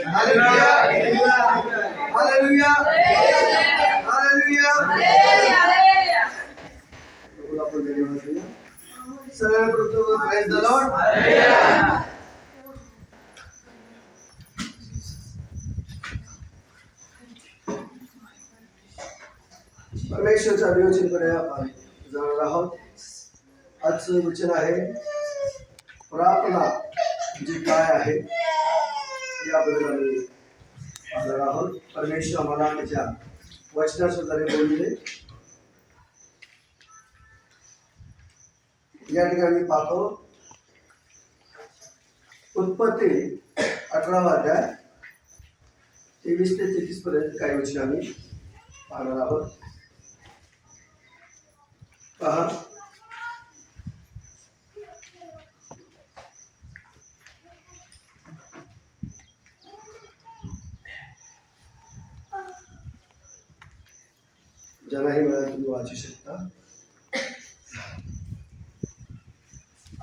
Hallelujah hallelujah hallelujah. प्रभूला आपण धन्यवाद देऊया. सर्वप्रथम प्रेज द लॉर्ड. परमेश्वरच्या विवेचनाकडे आपण जाणार आहोत. आजचं वचन आहे प्रार्थना म्हणजे काय आहे याबद्दल आम्ही पाहणार आहोत. परमेश्वर आम्हाला त्याच्या वचनाद्वारे बोलले. या ठिकाणी पाहतो उत्पत्ती 18 अध्याय 23 ते 33 पर्यंत काही वचन आम्ही पाहणार आहोत. पहा, ज्यांनाही मिळालं तुम्ही वाचू शकता.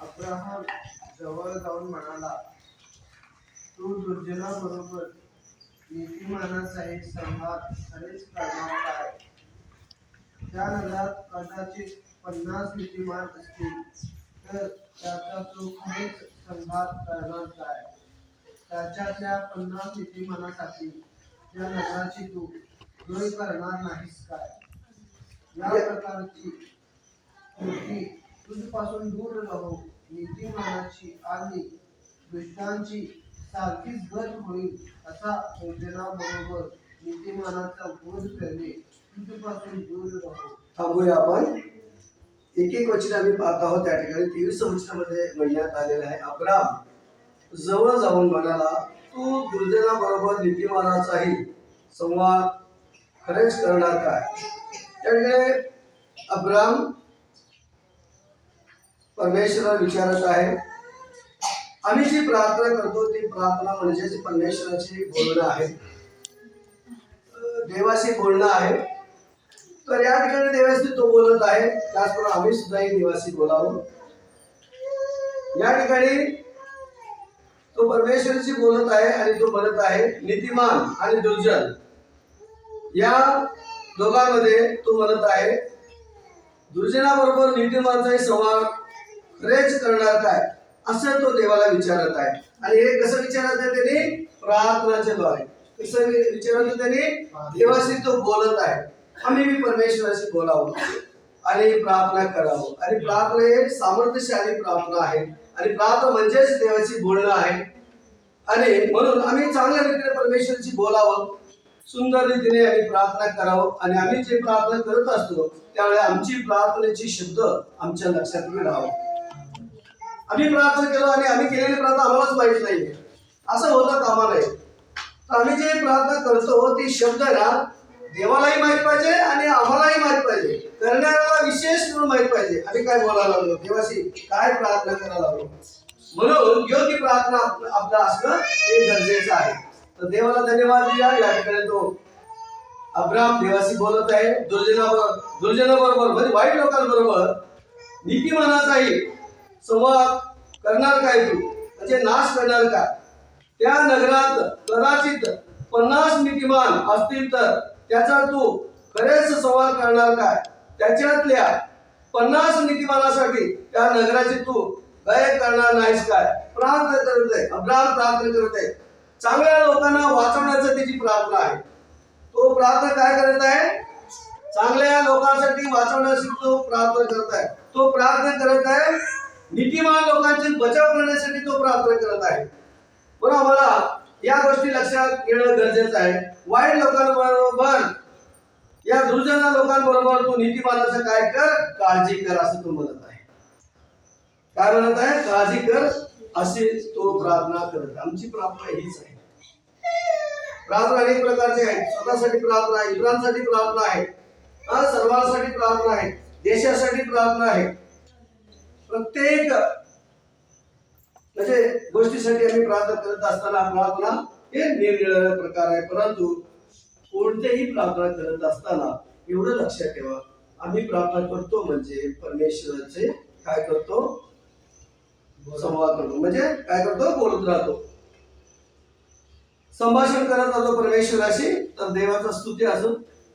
अब्राहम जवळ जाऊन म्हणाला, तू दुर्जनाबरोबर नीतिमानाचाही संहार खरेच करणार काय? त्या नगरात कदाचित 50 नीतिमान असतील, तर त्याचा तू खरेच संहार करणार काय? त्याच्यातल्या 50 नीतिमानासाठी त्या नगराची तू द्रोही करणार नाहीस काय? या प्रकारची कृती तुझपासून दूर राहू. नीतिमानाची आणि दुष्टांची सारखीच गत होईल, असा दुर्जनाबरोबर नीतिमानाचा बोध करणे तुझपासून दूर राहू. थांबूया आपण. एक एक वचन आम्ही पाहत आहोत. त्या ठिकाणी 23 वचनामध्ये म्हणण्यात आलेलं आहे, अब्राम जवळ जाऊन म्हणाला, तू दुर्जनाबरोबर नीतिमानाचाही संवाद खरेच करणार काय? त्या ठिकाणी अब्राम परमेश्वराला विचारत आहे. आम्ही जी प्रार्थना करतो ती प्रार्थना म्हणजे परमेश्वराची बोलणं आहे, देवाशी बोलणं आहे. तर या ठिकाणी देवाशी तो बोलत आहे, त्याचप्रमाणे आम्ही सुद्धा देवाशी बोलावं. या ठिकाणी तो परमेश्वराशी बोलत आहे आणि तो म्हणत आहे नीतिमान आणि दुर्जन या दोघांमध्ये तो म्हणत आहे दुर्जनाबरोबर नीतिमानाचाही संवाद खरेच करणार काय, असं तो देवाला विचारत आहे. आणि हे कसं विचारत आहे त्यांनी? प्रार्थनाच्या द्वारे. कसं विचारत त्यांनी? देवाशी तो बोलत आहे. आम्ही परमेश्वराशी बोलावं आणि प्रार्थना करावं. आणि प्रार्थना हे सामर्थ्यशाली प्रार्थना आहे आणि प्रार्थना म्हणजेच देवाची बोलणं आहे. आणि म्हणून आम्ही चांगल्या रीतीने परमेश्वराशी बोलावं, सुंदर रीतीने आम्ही प्रार्थना करावं. आणि आम्ही जे प्रार्थना करत असतो त्यावेळेस आमची प्रार्थनेची शब्द आमच्या लक्षात राहावं. आम्ही प्रार्थना केलो आणि आम्ही केलेली प्रार्थना आम्हालाच माहित नाही असं होतं कामा नये. तर आम्ही जे प्रार्थना करतो ती शब्द ना देवालाही माहित पाहिजे आणि आम्हालाही माहित पाहिजे, करणाऱ्याला विशेष करून माहित पाहिजे आम्ही काय बोलायला लागलो, देवाशी काय प्रार्थना करायला लागलो. म्हणून योग्य प्रार्थना आपलं असणं हे गरजेचं आहे. तर देवाला धन्यवाद द्या. या ठिकाणी तो अब्राम देवाशी बोलत आहे. दुर्जनाबरोबर म्हणजे वाईट लोकांबरोबर नीतिमानाचाही संवाद करणार काय, तू म्हणजे नाश करणार का? त्या नगरात कदाचित 50 नीतिमान असतील, तर त्याचा तू खरेच संवाद करणार काय? त्याच्यातल्या 50 नीतिमानासाठी त्या नगराची तू काय करणार नाहीस काय? प्रार्थना करत आहे अब्राम, प्रार्थना करत आहे. चांगल्या लोकांना वाचवण्याचं त्याची प्रार्थना आहे. तो प्रार्थना काय करत आहे? चांगल्या लोकांसाठी वाचवण्यासाठी तो प्रार्थना करत आहे. तो प्रार्थना करत आहे नीतिमान लोकांचे बचाव करण्यासाठी तो प्रार्थना करत आहे. पण आम्हाला या गोष्टी लक्षात घेणं गरजेचं आहे. वाईट लोकांबरोबर या दुर्जन लोकांबरोबर तू नीतिमानाचं काय कर? काळजी कर असं तो म्हणत आहे. काय म्हणत आहे? काळजी कर अशी तो प्रार्थना करत. आमची प्रार्थना हीच आहे. प्रार्थना अनेक प्रकारची आहे. स्वतःसाठी प्रार्थना आहे, इतरांसाठी प्रार्थना आहे, सर्वांसाठी प्रार्थना आहे, देशासाठी प्रार्थना आहे. प्रत्येक म्हणजे गोष्टीसाठी आम्ही प्रार्थना करत असताना प्रार्थना हे निरनिराळे प्रकार आहे. परंतु कोणतेही प्रार्थना करत असताना एवढं लक्षात ठेवा, आम्ही प्रार्थना करतो म्हणजे परमेश्वराचे काय करतो? संवाद करतो. म्हणजे काय करतो? बोलत राहतो. संभाषण करत होतो परमेश्वराशी, तर देवाचा स्तुती असो.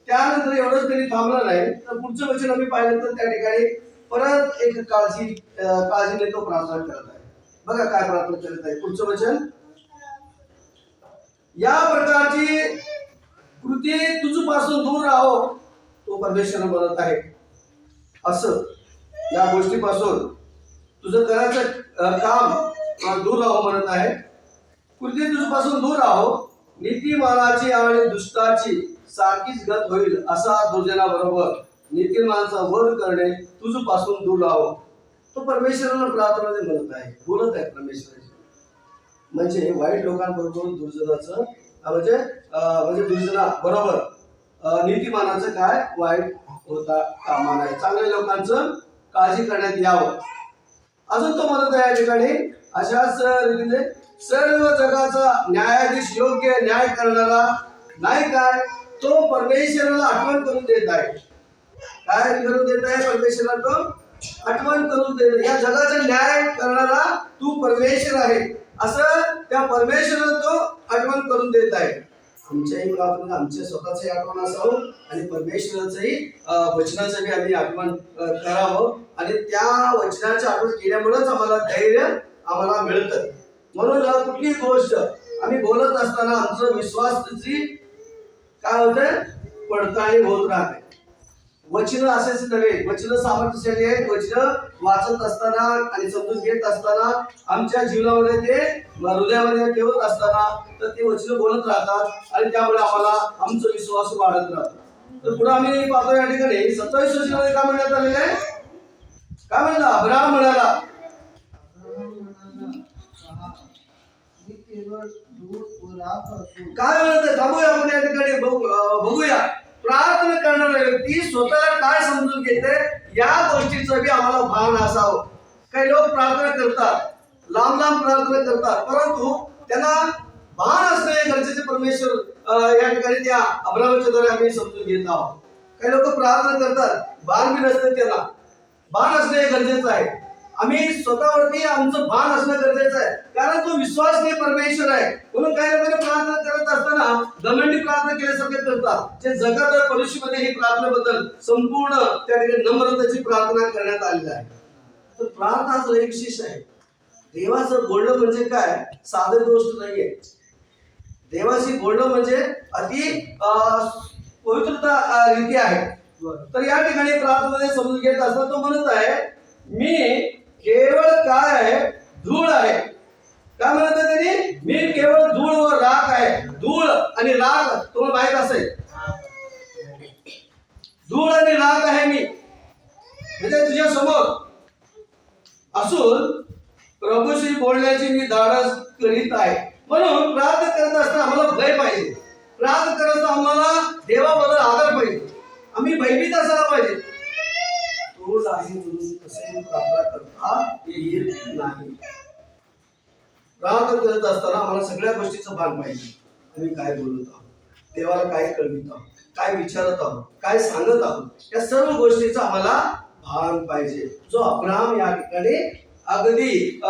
त्यानंतर एवढंच त्यांनी थांबला नाही, तर पुढचं वचन आम्ही पाहिलं तर त्या ठिकाणी परत एक काळजीने तो प्रार्थना करत आहे. बघा काय प्रार्थना करत आहे पुढचं वचन. या प्रकारची कृती तुझपासून दूर राहो, तो परमेश्वर म्हणत आहे. असं या गोष्टीपासून तुझं करायचं काम दूर राहो म्हणत आहे. कृती तुझपासून दूर राहो, नीतिमानाची आणि दुष्टाची सारखीच गत होईल. असा दुर्जनाबरोबर नीतिमानाचा वध करणे तुझपासून दूर राहो. तो परमेश्वराला प्रार्थनेमध्ये म्हणत आहे, बोलत आहे परमेश्वराची. म्हणजे वाईट लोकांबरोबर दुर्जनाचं म्हणजे दुर्जना बरोबर नीतिमानाचं काय वाईट होता कामा नये. चांगल्या लोकांचं काळजी करण्यात यावं. अजून तो म्हणत आहे या ठिकाणी अशाच रीतीने सर्व जगाचा न्यायाधीश योग्य न्याय करणारा नाही काय, तो परमेश्वराला आठवण करून देत आहे. काय करून देत आहे परमेश्वराला? तो आठवण करून देत. या जगाचा न्याय करणारा तू परमेश्वर आहे असं त्या परमेश्वराला तो आठवण करून देत आहे. आमच्याही प्रार्थना आमच्या स्वतःची आठवण असावं आणि परमेश्वराचंही वचनाचं बी आम्ही आठवण करावं. आणि त्या वचनाच्या आठवण केल्यामुळेच आम्हाला धैर्य आम्हाला मिळतं. म्हणून कुठली गोष्ट आम्ही बोलत असताना आमचं विश्वासाची काय होते पडताळणी होत राहते. वचन असेच नव्हे, वचन सामर्थ्यशाली आहेत. वचन वाचत असताना आणि समजून घेत असताना आमच्या जीवनामध्ये ते हृदयामध्ये ठेवत असताना तर ते वचन बोलत राहतात आणि त्यामुळे आम्हाला आमचा विश्वास वाढत राहतो. तर पुढे आम्ही पाहतो या ठिकाणी 27 वचनामध्ये काय म्हणण्यात आलेलं आहे? काय म्हणलं? अब्राहम म्हणाला, काय म्हणत? थांबूया आपण या ठिकाणी बघूया. प्रार्थना करणारा व्यक्ती स्वतःला काय समजून घेते या गोष्टीचं बी आम्हाला भान असावं. काही लोक प्रार्थना करतात, लांब लांब प्रार्थना करतात, परंतु त्यांना भान असणे गरजेचे परमेश्वर या ठिकाणी त्या अब्राहमाच्या द्वारे आम्ही समजून घेत आहोत. काही लोक प्रार्थना करतात, भान बी नसते, त्यांना भान असणे गरजेचं आहे. आम्ही स्वतःवरती आमचं भान असणं गरजेचं आहे, कारण तो विश्वासनीय परमेश्वर आहे. म्हणून काही लोकांनी प्रार्थना करत असताना दमंडी प्रार्थना केल्यासारखे करतात. जे जगत परिषदेमध्ये ही प्रार्थनेबद्दल संपूर्ण त्या ठिकाणी नम्रतेची प्रार्थना करण्यात आलेली आहे. तर प्रार्थना एक विशेष आहे. देवाचं बोलणं म्हणजे काय साधं गोष्ट नाहीये. देवाशी बोलणं म्हणजे अति पवित्रता रीती आहे. तर या ठिकाणी प्रार्थनेमध्ये समजून घेत असताना तो म्हणत आहे, मी केवळ काय आहे धूळ आहे. काय म्हणत आहे त्यांनी? मी केवळ धूळ व राख आहे. धूळ आणि राख तुम्हाला माहित असेल, धूळ आणि राख आहे मी, म्हणजे तुझ्या समोर असून प्रभूशी बोलण्याची मी धाडस करीत आहे. म्हणून प्रार्थना करत असताना आम्हाला भय पाहिजे. प्रार्थना करत असताना आम्हाला देवाबद्दल आदर पाहिजे. आम्ही भयभीत असायला पाहिजे. धूळ आहे म्हणून कसे प्रार्थना करता येत नाही. प्रार्थना करत असताना आम्हाला सगळ्या गोष्टीचं भान पाहिजे. आम्ही काय बोलत आहोत, देवाला काय कळवित आहोत, काय विचारत आहोत, काय सांगत आहोत, या सर्व गोष्टीचं आम्हाला भान पाहिजे. जो अब्राहम या ठिकाणी अगदी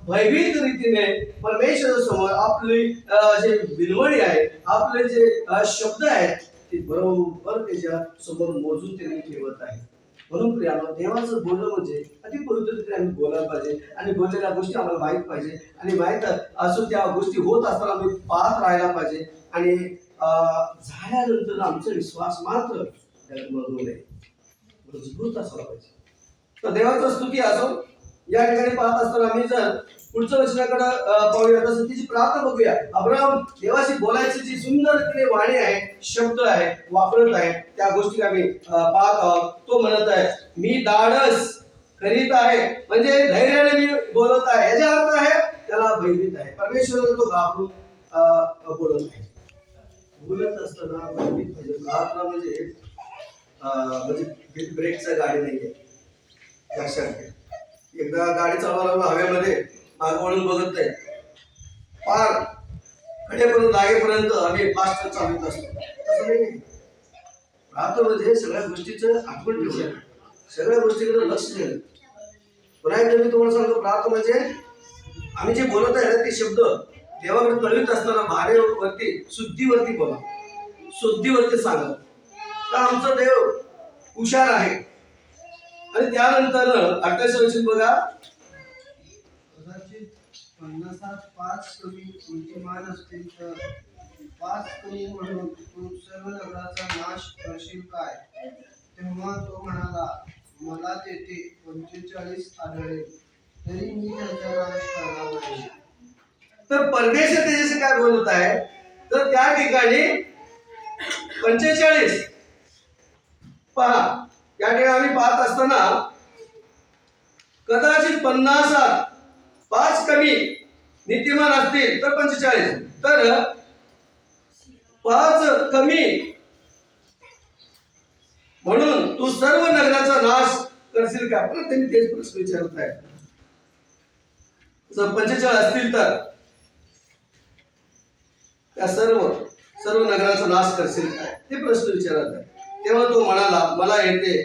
भयभीत रीतीने परमेश्वर समोर आपली जे विनवणी आहे, आपले जे शब्द आहेत ते बरोबर त्याच्या समोर मोजून त्यांनी ठेवत आहे. म्हणून प्रियानो, देवाचं बोलणं म्हणजे अति पवित्रतेने आम्ही बोलायला पाहिजे आणि बोललेल्या गोष्टी आम्हाला माहीत पाहिजे आणि माहीत असून त्या गोष्टी होत असताना आम्ही पाहत राहायला पाहिजे आणि झाल्यानंतर आमचा विश्वास मात्र मजबूत असला पाहिजे. तर देवाचा स्तुती असो. या ठिकाणी पाहत असताना आम्ही जर पुढच्या वचनाकडे पाहूया तर तिची प्रार्थना बघूया. अब्राहम देवाशी बोलायची जी सुंदर वाणी आहे, शब्द आहे, वापरत आहे, त्या गोष्टी आम्ही पाहत आहोत. तो म्हणत आहे, मी धाडस करीत आहे, म्हणजे धैर्याने मी बोलत आहे. याचा अर्थ आहे त्याला भयभीत आहे. परमेश्वराला तो घाबरून बोलत आहे. बोलत असताना भयभीत पाहिजे. प्रार्थना म्हणजे ब्रेकचा गाडी नाहीये. लक्षात घ्या. एकदा गाडी चालवायला हवेमध्ये मागे वळून बघत नाही, पार कडेपर्यंत लागेपर्यंत आम्ही फास्ट चालवत असतो. तसं नाही. प्रार्थना म्हणजे सगळ्या गोष्टीचं आठवण ठेवणं, सगळ्या गोष्टीकडे लक्ष देणं. पुन्हा एकदा मी तुम्हाला सांगतो, प्रार्थना म्हणजे आम्ही जे बोलत आहे ना ते शब्द देवाकडे कळवित असताना भारेवरती शुद्धीवरती बोला, शुद्धीवरती सांगा. तर आमचा देव हुशार आहे. आणि त्यानंतर 28 वचन बघा, कदाचित 50 5 कमी नीतिमान असतील तर 5 कमी म्हणून तू सर्व नगराचा नाश करशील काय? तेव्हा तो म्हणाला, मला तेथे 45 आढळले तरी मी त्यांचा नाश करणार नाही. तर परमेश्वर त्याच्याशी काय बोलत आहे, तर त्या ठिकाणी 45 पहा. या ठिकाणी आम्ही पाहत असताना कदाचित 50 5 कमी नीतिमान असतील तर 45, तर 5 कमी म्हणून तू सर्व नगराचा नाश करशील का? पण त्यांनी तेच प्रश्न विचारत आहे. जर 45 असतील तर त्या सर्व नगराचा नाश करशील काय, ते प्रश्न विचारत आहे. तेव्हा तो म्हणाला, मला येथे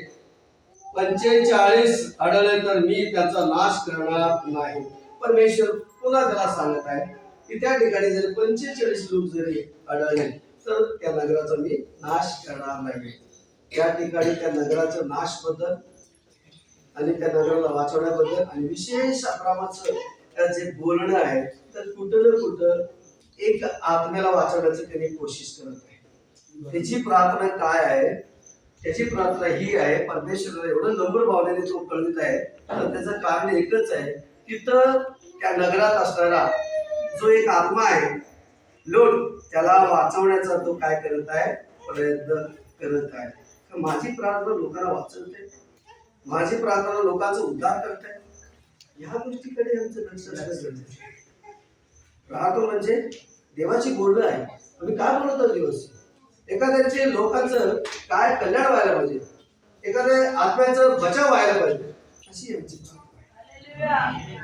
45 आढळले तर मी त्याचा नाश करणार नाही. परमेश्वर पुन्हा त्याला सांगत आहे की त्या ठिकाणी जर 45 लोक जरी आढळले तर त्या नगराचा मी नाश करणार नाही. या ठिकाणी त्या नगराचा नाश बद्दल आणि त्या नगराला वाचवण्याबद्दल आणि विशेष अब्रामाचं जे बोलणं आहे, तर कुठं ना कुठं एक आत्म्याला वाचवण्याचं त्यांनी कोशिश करत आहे. त्याची प्रार्थना काय आहे? त्याची प्रार्थना ही आहे, परमेश्वराला एवढं नम्र भावनेने तो कळवित आहे. तर त्याचं कारण एकच आहे, तिथं त्या नगरात असणारा जो एक आत्मा आहे लोट, त्याला वाचवण्याचा तो काय करत आहे, प्रयत्न करत आहे. तर माझी प्रार्थना लोकांना वाचवते, माझी प्रार्थना लोकांचा उद्धार करते. ह्या गोष्टीकडे आमचं लक्ष असणं. प्रार्थना म्हणजे देवाची बोलणं आहे. तुम्ही काय बोलतो दिवस, एखाद्याचे लोकांचं काय कल्याण व्हायला पाहिजे, एखाद्या आत्म्याचं बचाव व्हायला पाहिजे, अशी आमची प्रार्थना आहे.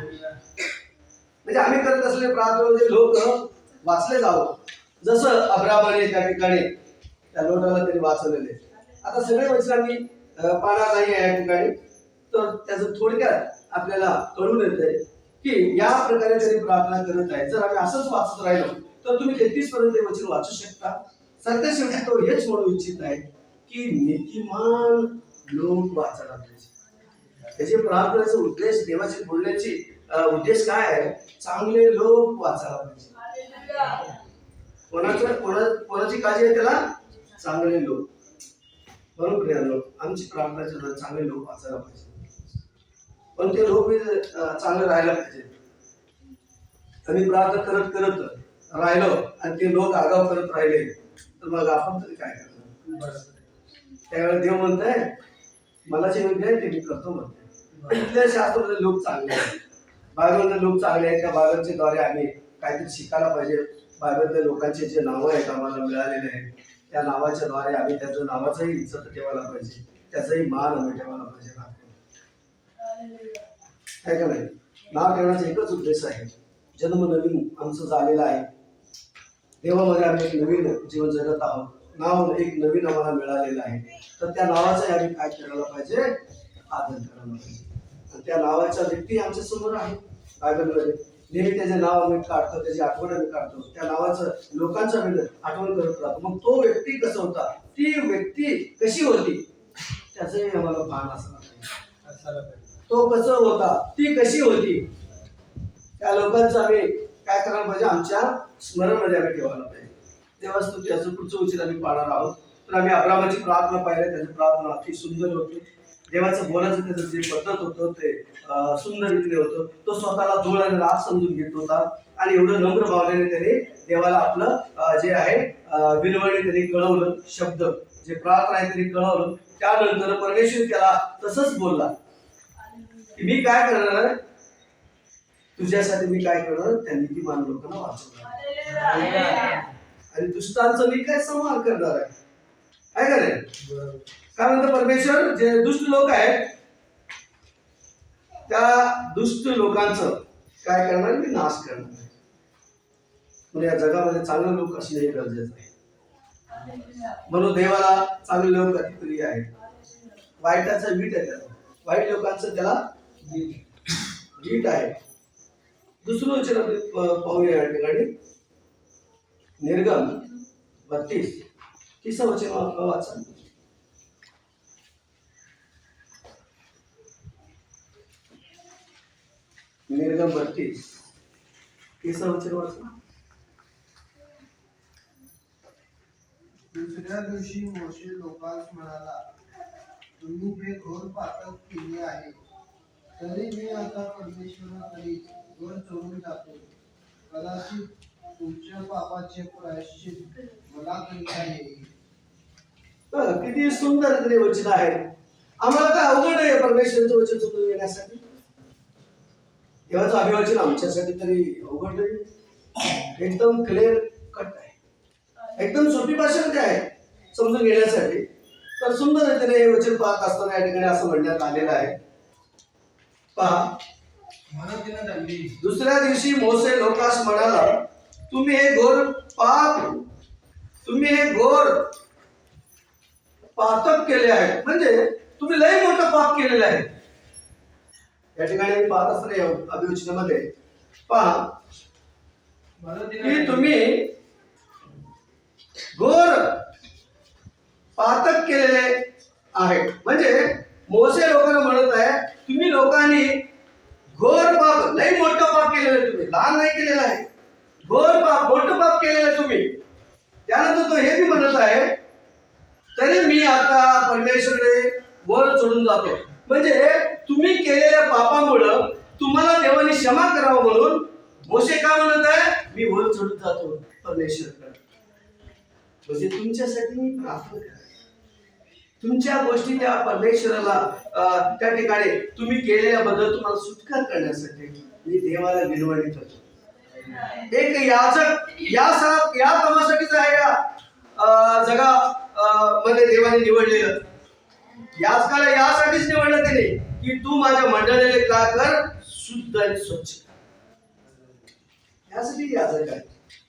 म्हणजे आम्ही करत असलेले प्रार्थना म्हणजे लोक वाचले जावं, जसं अब्रामाने त्या ठिकाणी त्या लोटाला त्यांनी वाचवलेले. आता सगळे वचन आम्ही पाहणार नाही या ठिकाणी, तर त्याचं थोडक्यात आपल्याला कळून येतंय की या प्रकारे त्यांनी प्रार्थना करत आहे. जर आम्ही असंच वाचत राहिलो तर तुम्ही 33 पर्यंत हे वचन वाचू शकता. सध्या शेवटी तो हेच म्हणू इच्छित आहे की नीतिमान लोक वाचायला पाहिजे. त्याची प्रार्थनेचा उद्देश, देवाची बोलण्याची उद्देश काय आहे? चांगले लोक वाचायला पाहिजे. कोणाची काळजी आहे त्याला? चांगले लोक. म्हणून प्रिय लोक, आमची प्रार्थना चांगले लोक वाचायला पाहिजे, पण ते लोक चांगले राहायला पाहिजे. आम्ही प्रार्थना करत करत राहिलो आणि ते लोक आगाव करत राहिले तर मग आपण तरी काय करणार? त्यावेळेला देव म्हणताय, मला जे योग्य आहे ते मी करतो म्हणते. इथल्या शास्त्रामध्ये लोक चांगले आहेत, बायबलमध्ये लोक चांगले आहेत. त्या बायबलच्या द्वारे आम्ही काहीतरी शिकायला पाहिजे. बायबलच्या लोकांचे जे नावं आहेत आम्हाला मिळालेले आहेत, त्या नावाच्या द्वारे आम्ही त्याचं नावाचाही इज्जत ठेवायला पाहिजे, त्याचाही मान आम्ही ठेवायला पाहिजे. काय का नाही? नाव ठेवण्याचा एकच उद्देश आहे, जन्म नवीन आमचं झालेला आहे, देवामध्ये आम्ही एक नवीन जीवन जगत आहोत, नाव एक नवीन आम्हाला मिळालेलं आहे. तर त्या नावाचा आम्ही काय करायला पाहिजे? आदर करायला पाहिजे. आणि त्या नावाचा व्यक्ती आमच्या समोर आहे बायबलमध्ये. नेहमी त्याचे नाव आम्ही काढतो, त्याची आठवण आम्ही काढतो, त्या नावाचं लोकांचं आम्ही आठवण करत राहतो. मग तो व्यक्ती कसा होता, ती व्यक्ती कशी होती, त्याचंही आम्हाला भान असलं पाहिजे. तो कसं होता, ती कशी होती, त्या लोकांचं आम्ही काय करायला पाहिजे? आमच्या स्मरणमध्ये आम्ही ठेवायला पाहिजे. तेव्हाच तो त्याचं पुढचं उचित आम्ही पाहणार आहोत. तर आम्ही अब्रामाची प्रार्थना पाहिली, त्याची प्रार्थना अति सुंदर होती. देवाचं बोलायचं त्याचं जे पद्धत होतं ते सुंदर रीतीने होतं. तो स्वतःला धूळ आणि राख समजून घेत होता आणि एवढं नम्र भावनेने त्याने देवाला आपलं जे आहे विनवणी त्यांनी कळवलं, शब्द जे प्रार्थना आहे त्यांनी कळवलं. त्यानंतर परमेश्वर त्याला तसंच बोलला की मी काय करणार, तुझ्यासाठी मी काय करणार, त्या नीतिमान लोकांना वाचवणार आणि दुष्टांचं मी काय संहार करणार आहे. आहे का नाही? कारण तर परमेश्वर जे दुष्ट लोक आहेत त्या दुष्ट लोकांचं काय करणार, मी नाश करणार. म्हणजे या जगामध्ये चांगले लोक असणे गरजेचं आहे. म्हणून देवाला चांगले लोक अति प्रिय आहेत. वाईटाचं वीट आहे त्याला, वाईट लोकांचं त्याला वीट आहे. दुसरं वचन आपण पाहूया या ठिकाणी. निर्गम 32 तिसरं वचन वाचा. निर्गम 32 तिसरं वचन वाचा. दुसऱ्या दिवशी मोशे लोकांस म्हणाला, तुम्ही हे घोर पातक केले आहे, तरी मी आता परमेश्वराकडे वर चढून जातो. कदाचित तुमच्या पापाचे प्रायश्चित मला करिता येईल. किती सुंदर ते वचन आहे. आम्हाला काय अवघड आहे परमेश्वराचं वचन समजून घेण्यासाठी. देवाचं अभिवचन आमच्यासाठी तरी अवघड नाही, एकदम क्लिअर कट आहे, एकदम सोपी भाषेमध्ये आहे समजून घेण्यासाठी. तर सुंदर रीतीने हे वचन पाहत असताना या ठिकाणी असं म्हणण्यात आलेलं आहे. पहा, दुसऱ्या दिवशी मोसे लोकास म्हणाला, तुम्ही हे घोर पातक केले आहे. म्हणजे तुम्ही लय मोठं पाप केलेलं आहे. या ठिकाणी पाहत असताना अभिवचनामध्ये पहा की तुम्ही घोर पातक केलेले आहे. म्हणजे मोसे लोकांना म्हणत आहे, तुम्ही लोकांनी घोर पाप, लय मोठं पाप केलेलं आहे. तुम्ही लहान नाही केलेलं आहे, घोर पाप, मोठं पाप केलेलं आहे तुम्ही. त्यानंतर तो हे बी म्हणत आहे, तरी मी आता परमेश्वराकडे वर चढून जातो. म्हणजे तुम्ही केलेल्या पापामुळं तुम्हाला देवाने क्षमा करावं म्हणून मोशे काय म्हणत आहे, मी वर चढून जातो परमेश्वराकडे. म्हणजे तुमच्यासाठी मी प्रार्थना करतो. तुमच्या गोष्टी त्या परमेश्वराला त्या ठिकाणी तुम्ही केलेल्या बद्दल तुम्हाला सुटका करण्यासाठी मी देवाला विनवणी करतो. एक याचक या कामासाठीच आहे या जगा मध्ये देवाने निवडलेलं. याचकाला यासाठीच निवडलं त्याने की तू माझ्या मंडळीला काय कर, शुद्ध आणि स्वच्छ. यासाठी याचक आहे.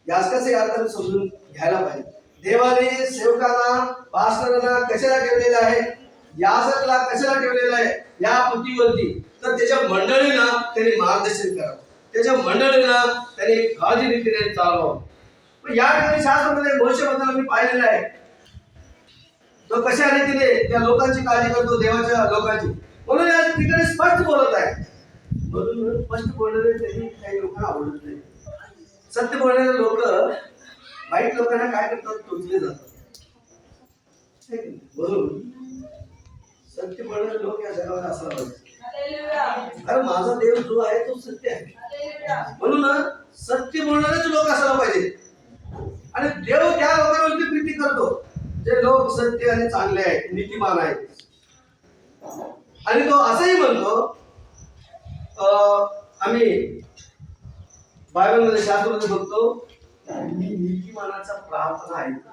याचकाचे अर्थ समजून घ्यायला पाहिजे. देवाने सेवकांना, पास्टरांना कशाला ठेवलेलं आहे, याजकला कशाला ठेवलेलं आहे या पृथ्वीवरती, तर त्याच्या मंडळीला त्यांनी मार्गदर्शन करावं, त्याच्या मंडळीला त्यांनी काळजी रीतीने चालवावं. या ठिकाणी शास्त्रामध्ये मोशेबद्दल मी पाहिलेलं आहे, तो कशा रीतीने त्या लोकांची काळजी करतो, देवाच्या लोकांची. म्हणून या ठिकाणी स्पष्ट बोलत आहे. म्हणून स्पष्ट बोलणारे त्यांनी काही लोकांना आवडत नाही. सत्य बोलणारे लोक वाईट लोकांना काय करतात, टोचले जातात. म्हणून सत्य बोलणारे लोक या जगावर असायला पाहिजे. कारण माझा देव जो आहे तो सत्य आहे. म्हणून सत्य बोलणारेच लोक असायला पाहिजे. आणि देव त्या लोकांवरती प्रीती करतो जे लोक सत्य आणि चांगले आहेत, नीतिमान आहेत. आणि तो असंही म्हणतो, आम्ही बायबलमध्ये शास्त्रामध्ये बघतो, मी नीतिमानाचा प्रार्थना ऐकतो,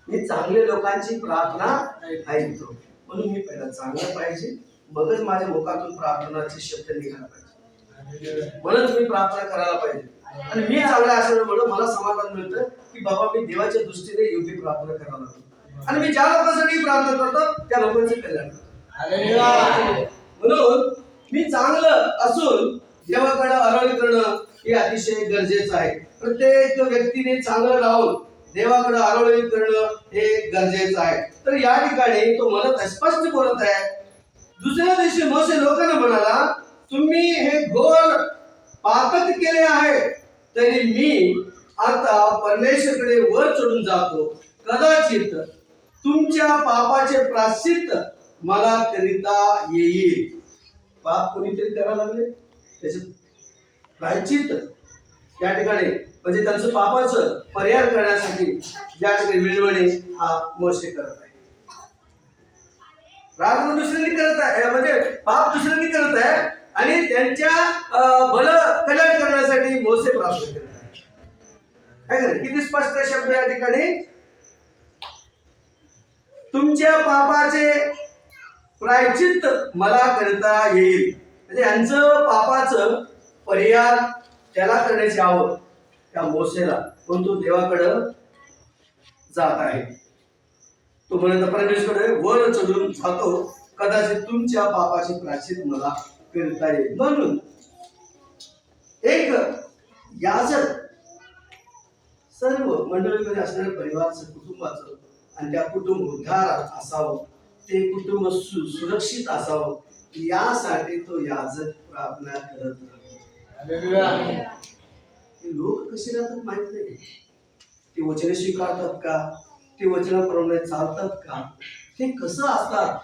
मी चांगल्या लोकांची प्रार्थना ऐकतो. म्हणून मी पहिला चांगलं पाहिजे, मगच माझ्या मुखातून प्रार्थनाचे शब्द निघाला पाहिजे. म्हणून मी प्रार्थना करायला पाहिजे. आणि मी चांगला असल्यामुळे मला समाधान मिळतं की बाबा मी देवाच्या दृष्टीने योग्य प्रार्थना करायला लागतो. आणि मी ज्या लोकांसाठी प्रार्थना करतो त्या लोकांचे कल्याण करतो. म्हणून मी चांगलं असून देवाकडे आराधना करणं हे अतिशय गरजेचं आहे. प्रत्येक व्यक्तीने चांगलं राहून देवाकडे आराधना करणं हे गरजेचं आहे. तर या ठिकाणी तो म्हणत आहे, स्पष्ट बोलत आहे. दुसऱ्या दिवशी मोशे लोकांना म्हणाला, तुम्ही हे घोर पातक केले आहे, तरी मी आता परमेश्वराकडे वर चढून जातो. कदाचित तुमच्या पापाचे प्रायश्चित्त मला करिता येईल. पाप कोणीतरी करायला लागले, त्याचे प्रायश्चित्त या ठिकाणी म्हणजे त्यांचं पापाचं परिहार करण्यासाठी या ठिकाणी विनवणी हा मोशे करत आहे. प्रार्थना दुसऱ्यांनी करत आहे, म्हणजे पाप दुसऱ्यांनी करत आहे आणि त्यांच्या भल कल्याण करण्यासाठी मोशे प्रार्थना करत आहे. किती स्पष्ट शब्द या ठिकाणी, तुमच्या पापाचे प्रायश्चित्त मला करता येईल. म्हणजे यांचं पापाचं परिहार त्याला करण्याची आवड त्या मोशेला, पण तो देवाकडं जात आहे. तो म्हणत परमेश्वराकडे वर चढून जातो, कदाचित तुमच्या पापाचे प्रायश्चित्त मला करता येईल. म्हणून याजक सर्व मंडळीमध्ये असणाऱ्या परिवाराचं कुटुंबाचं आणि त्या कुटुंब उद्धार असावं, ते कुटुंब सुरक्षित असावं, यासाठी तो याजक प्रार्थना करत राहतो. लोक कसे राहतात माहित नाही. ते वचन स्वीकारतात का, ते वचनाप्रमाणे चालतात का, ते कसं असतात,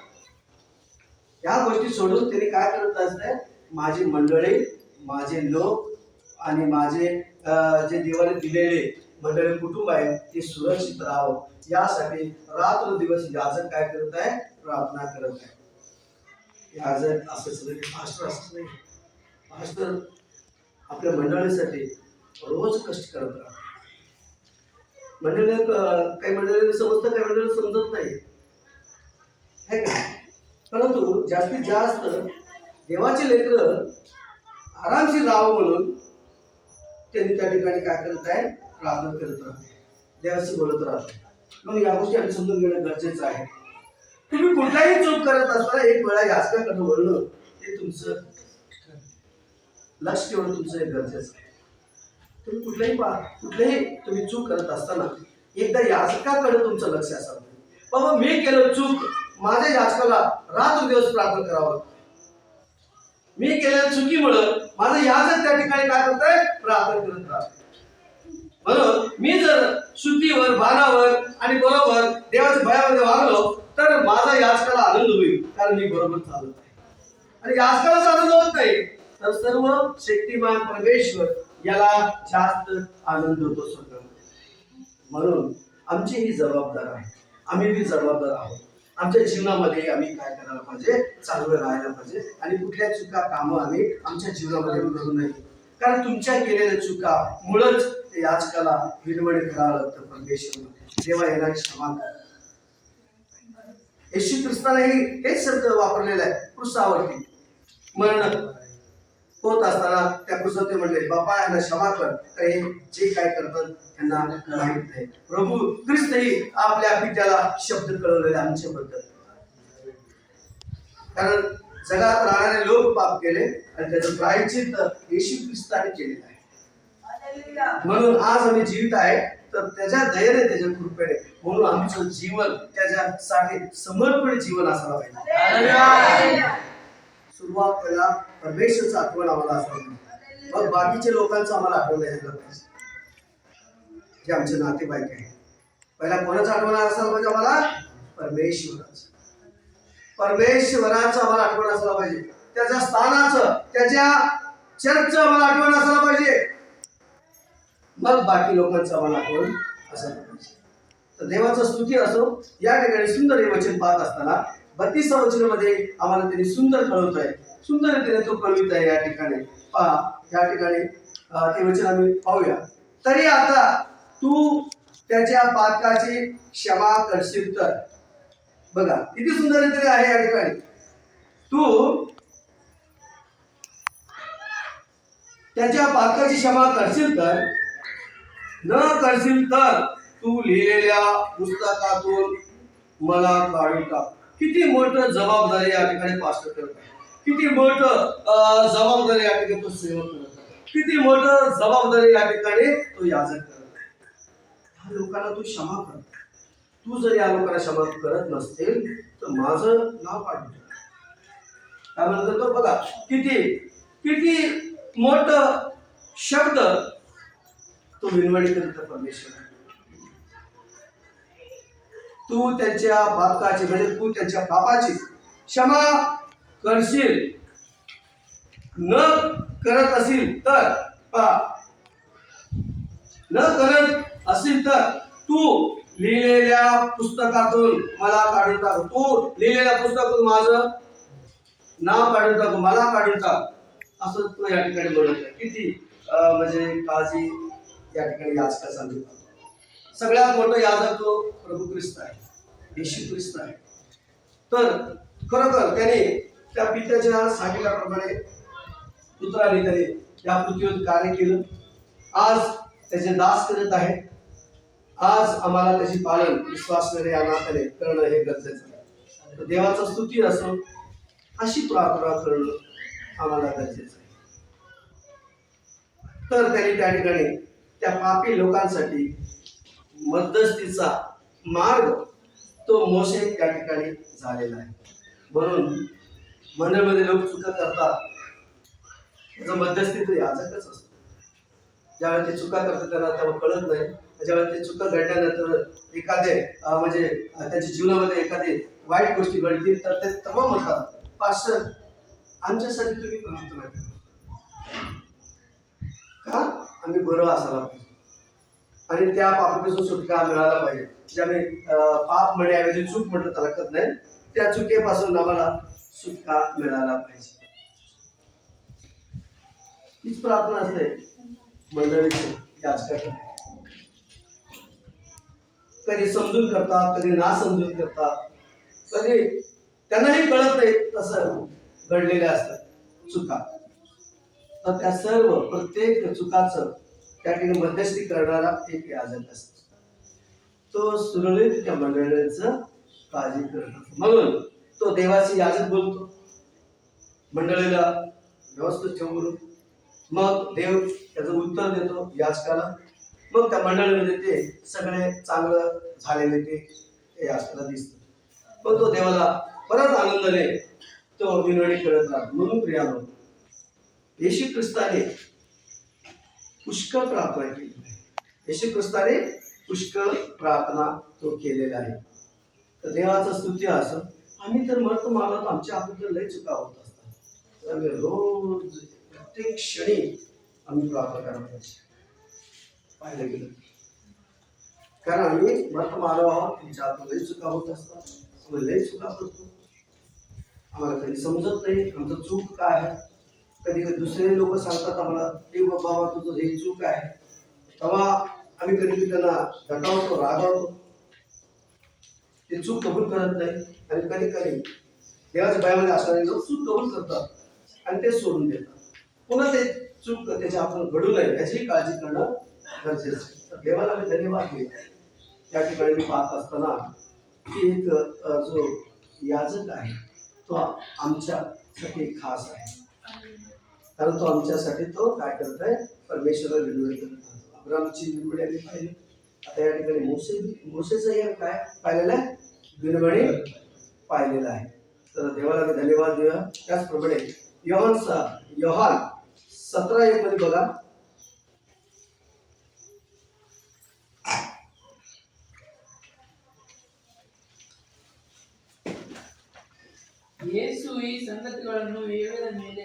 या गोष्टी सोडून त्यांनी काय करत असते, माझी मंडळी, माझे लोक आणि माझे जे देवाने दिलेले मंडळी कुटुंब आहे ते सुरक्षित राहावं, यासाठी रात्र दिवस याजक काय करत आहे, प्रार्थना करत आहे. याजक असंच नाही, पास्टर असंच नाही. पास्टर आपल्या मंडळीसाठी रोज कष्ट करत राहतात. मंडळी काही मंडळींना समजतं, काही मंडळी समजत नाही, है का? परंतु जास्तीत जास्त देवाचे लेकरं आरामशीर राहावं म्हणून त्यांनी त्या ठिकाणी काय करत आहे, प्रार्थना करत राहते, देवाशी बोलत राहते. मग या गोष्टी आम्ही समजून घेणं गरजेचं आहे. तुम्ही कुठलाही चूक करत असताना एक वेळा याचकाकडे बोलणं हे तुमचं लक्ष ठेवणं तुमचं हे गरजेचं आहे. तुम्ही कुठलेही तुम्ही चूक करत असताना एकदा याचकाकडे तुमचं लक्ष असावं. बाबा मी केलं चूक, माझ्या याचकाला रात्र दिवस प्रार्थना करावं. मी केलेल्या चुकीमुळे माझं याजक त्या ठिकाणी काय करतंय, प्रार्थना करत राहतो. म्हणून मी जर शुद्धीवर, भानावर आणि बरोबर देवाच्या भयामध्ये वागलो तर माझा याचकाला आनंद होईल, कारण मी बरोबर चालत आहे. आणि याचकालाच आनंद होत नाही तर सर्व शक्तिमान परमेश्वर याला जास्त आनंद होतो स्वर्गामध्ये. म्हणून आमची ही जबाबदार आहे, आम्ही बी जबाबदार आहोत. आमच्या जीवनामध्ये आम्ही काय करायला पाहिजे, चांगलं राहायला पाहिजे आणि कुठल्या चुका कामं आम्ही आमच्या जीवनामध्ये करू नये. कारण तुमच्या केलेल्या चुका मुळच याचकाला विनवणी करावं लागतं. परमेश्वर देवा याला क्षमा करा. येशू ख्रिस्तानेही हेच शब्द वापरलेला आहे क्रूसावरती. मरण होत असताना त्या क्रूसावरती म्हणले, बापा यांना क्षमा कर, हे जे काय करतात त्यांना माहित नाही. प्रभू ख्रिस्तही आपल्या पित्याला शब्द कळवलेले आमच्याबद्दल. कारण जगात राहणारे लोक पाप केले आणि त्याचं प्रायश्चित्त येशू ख्रिस्ताने केलेलं आहे. म्हणून आज आम्ही जीवित आहे तर त्याच्या दयेने, त्याच्या कृपेने. म्हणून आमचं जीवन त्याच्यासाठी समर्पण जीवन असायला पाहिजे. सुरुवात पहिला परमेश्वरचं आठवण आम्हाला असावं, मग बाकीच्या लोकांचं आम्हाला आठवण यायला पाहिजे, जे आमचे नातेवाईक आहे. पहिला कोणाचं आठवण असायला पाहिजे आम्हाला, परमेश्वराचं. परमेश्वराचं आम्हाला आठवण असायला पाहिजे, त्याच्या स्थानाचं, त्याच्या चर्चचं आम्हाला आठवण असायला पाहिजे. मग बाकी लोकांचं आम्हाला आठवण असायला पाहिजे. तर देवाचं स्तुती असो. या ठिकाणी सुंदर हे वचन पाहत असताना 32 वचनामध्ये आम्हाला त्यांनी सुंदर कळवत आहे, सुंदर रीतीने तो कळवित आहे. या ठिकाणी पहा, या ठिकाणी ते वचन आम्ही पाहूया. तरी आता तू त्याच्या पातकाची क्षमा करशील तर. बघा किती सुंदर रीतीने आहे या ठिकाणी. तू त्याच्या पातकाची क्षमा करशील तर, न करशील तर तू लिहिलेल्या पुस्तकातून मला काढून टाक. किती मोठं जबाबदारी या ठिकाणी पास्टर करत आहे, किती मोठं जबाबदारी या ठिकाणी तो सेवक करत आहे, किती मोठं जबाबदारी या ठिकाणी तो याजक करत आहे. ह्या लोकांना तू क्षमा कर. तू जर या लोकांना क्षमा करत नसतील तर माझं नाव काढून टाक. काय म्हणतो तो बघा, किती किती मोठं शब्द तो विनवणी करतो परमेश्वर. तू त्यांच्या पापाची, म्हणजे तू त्यांच्या पापाची क्षमा करशील, न करत असेल तर, न करत असेल तर तू लिहिलेल्या पुस्तकातून मला काढून टाक. तू लिहिलेल्या पुस्तकातून माझं नाव काढून टाक, मला काढून टाक, असं तो या ठिकाणी बोलत आहे. किती म्हणजे काळजी या ठिकाणी याचका सांगितलं. सगळ्यात मोठं याजक तो प्रभू ख्रिस्त आहे, येशू ख्रिस्त आहे. तर खरोखर त्याने त्या पित्याच्या सांगितल्याप्रमाणे पुत्राने त्याने या पृथ्वीवर कार्य केलं. आज त्याचे दास करत आहे. आज आम्हाला त्याची पालन विश्वासाने या नात्याने करणं हे गरजेचं आहे. तर देवाचा स्तुती असो, अशी प्रार्थना करणं आम्हाला गरजेचं आहे. तर त्यांनी त्या ठिकाणी त्या पापी लोकांसाठी मध्यस्थीचा मार्ग तो मोशे त्या ठिकाणी झालेला आहे. म्हणून मंडळमध्ये लोक चुका करतात, त्याचा मध्यस्थी तो याजकच असतो. ज्यावेळेला ते चुका करतात त्यांना तेव्हा कळत नाही. ज्यावेळेला ते चुका घडल्यानंतर एखादे म्हणजे त्यांच्या जीवनामध्ये एखादी वाईट गोष्टी घडतील तर ते तेव्हा म्हणतात, पास्टर आमच्यासाठी तुम्ही प्रार्थना करा, का आम्ही बरं असायला पाहिजे आणि त्या पापापासून सुटका मिळायला पाहिजे. ज्याने पाप म्हणण्याऐवजी चूक म्हटलं तर हरकत नाही, त्या चुकीपासून आम्हाला सुटका मिळायला पाहिजे. हीच प्रार्थना असते मंडळीची याचकाची. कधी समजून करतात, कधी ना समजून करतात, कधी त्यांनाही कळत नाही तसं घडलेल्या असतात चुका. तर त्या सर्व प्रत्येक चुकाचं त्या ठिकाणी मध्यस्थी करणारा एक याजक असतो. तो सुरळीत त्या मंडळीचं काळजी करतो. म्हणून तो देवाची याजक बोलतो, मंडळीला व्यवस्थित ठेवून. मग देव त्याचं उत्तर देतो याचकाला. मग त्या मंडळीमध्ये ते सगळे चांगलं झालेले ते याचकाला दिसतं. मग तो देवाला परत आनंदाने तो विनवणी करत राहतो. म्हणून प्रियानो, येशू ख्रिस्ताने पुष्कळ प्रार्थना केली आहे. येशू ख्रिस्ताने पुष्कळ प्रार्थना तो केलेला आहे. तर देवाचा स्तुती असं. आम्ही तर मरतो मारला तर आमच्या हातून लय चुका होत असतात. आम्ही रोज प्रत्येक क्षणी आम्ही प्रार्थना करायला पाहिजे पाहिलं गेलं. कारण आम्ही मत मारव आहोत, तुमच्या हातून लय चुका होत असतात, आम्ही लय चुका करतो. आम्हाला कधी समजत नाही आमचं चूक काय आहे. कधी कधी दुसरे लोक सांगतात आम्हाला, ते बाबा तुझं हे चूक आहे, तेव्हा आम्ही कधी त्यांना धकावतो, रागावतो. ते चूक कबूल करत नाही. आणि कधी कधी देवाच्या भयामध्ये असणारे लोक चूक कबूल करतात आणि ते सोडून देतात. पुन्हा ते चूक त्याच्या आपण घडू नये याची काळजी करणं गरजेचं आहे. तर देवाला मी धन्यवाद देतो. त्या ठिकाणी मी पाहत असताना की एक जो याजक आहे तो आमच्यासाठी खास आहे. कारण तो आमच्यासाठी तो काय करत आहे, परमेश्वराला विनवणी करत आहे. अब्रामची विनवणी आम्ही पाहिली. आता या ठिकाणी मोसेचं काय पाहिलेलं आहे, विनवणी पाहिलेलं आहे. तर देवाला मी धन्यवाद देऊया. त्याचप्रमाणे योहान 17:1 मध्ये बघा, ಯೇಸು ಈ ಸಂಗತಿಗಳನ್ನು ಹೇಳಿದ ಮೇಲೆ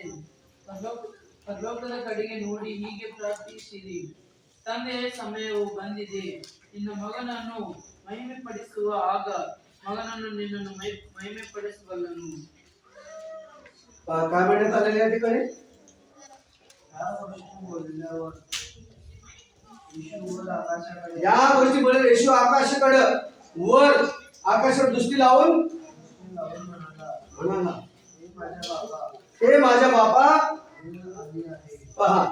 ಪರಲೋಕದ ಕಡೆಗೆ ನೋಡಿ ಹೀಗೆ ಪ್ರಾರ್ಥಿಸಿರಿ, ತಂದೆಯ ಸಮಯವು ಬಂದಿದೆ, ನಿನ್ನ ಮಗನನ್ನು ಮಹಿಮೆಪಡಿಸುವ, ಆಗ ಮಗನನ್ನು ನಿನ್ನನ್ನು ಮಹಿಮೆಪಡಿಸಬಲ್ಲನು. काय म्हणण्यात आलेले या ठिकाणी, या गोष्टी बोलले येशू आकाशाकडे वर आकाशावर दृष्टी लावून म्हणाला, हे माझ्या बापा पहा.